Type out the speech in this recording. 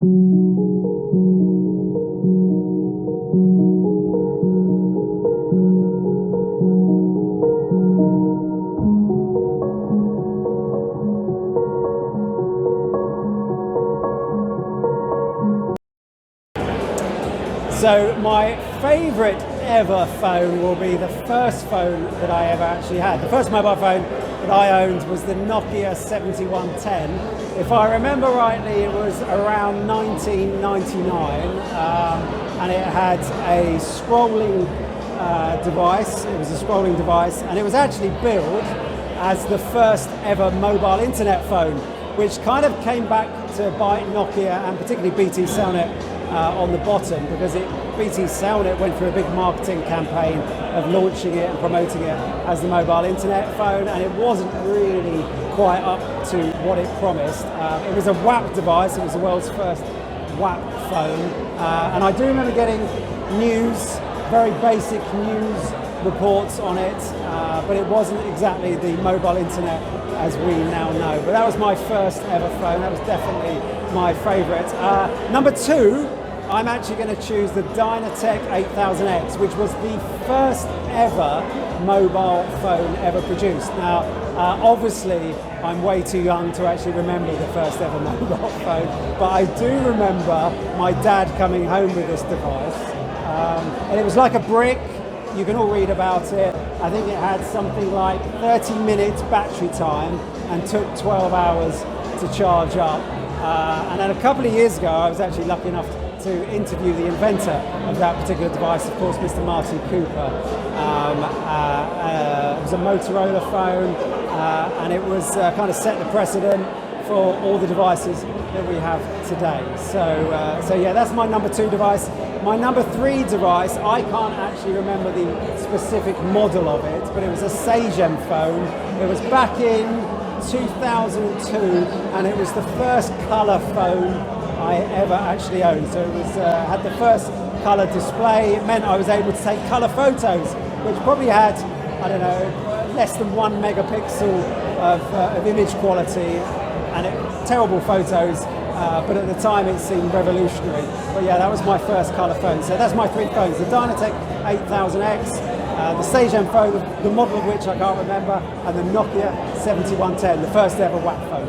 So my favourite ever phone will be the first phone that I ever actually had. The first mobile phone that I owned was the Nokia 7110. If I remember rightly, it was around 1999, and it had a scrolling device. It was a scrolling device, and it was actually billed as the first ever mobile internet phone, which kind of came back to bite Nokia and particularly BT Cellnet on the bottom, because BT Cellnet went through a big marketing campaign of launching it and promoting it as the mobile internet phone, and it wasn't really quite up to what it promised. It was a WAP device. It was the world's first WAP phone, and I do remember getting news, very basic news reports on it, but it wasn't exactly the mobile internet as we now know. But that was my first ever phone. That was definitely my favourite. Number two, I'm actually going to choose the Dynatec 8000X, which was the first ever mobile phone ever produced. Now, obviously, I'm way too young to actually remember the first ever mobile phone, but I do remember my dad coming home with this device, and it was like a brick. You can all read about it. I think it had something like 30 minutes battery time and took 12 hours to charge up. And then a couple of years ago, I was actually lucky enough to interview the inventor of that particular device, of course, Mr. Marty Cooper. It was a Motorola phone, and it was kind of set the precedent for all the devices that we have today. So yeah, that's my number two device. My number three device, I can't actually remember the specific model of it, but it was a Springham phone. It was back in 2002, and it was the first colour phone I ever actually owned. So it was had the first colour display. It meant I was able to take colour photos, which probably had, I don't know, less than 1 megapixel of image quality, and terrible photos, but at the time it seemed revolutionary. But yeah, that was my first colour phone. So that's my three phones: the Dynatec 8000X, the Springham phone, the model of which I can't remember, and the Nokia 7110, the first ever WAP phone.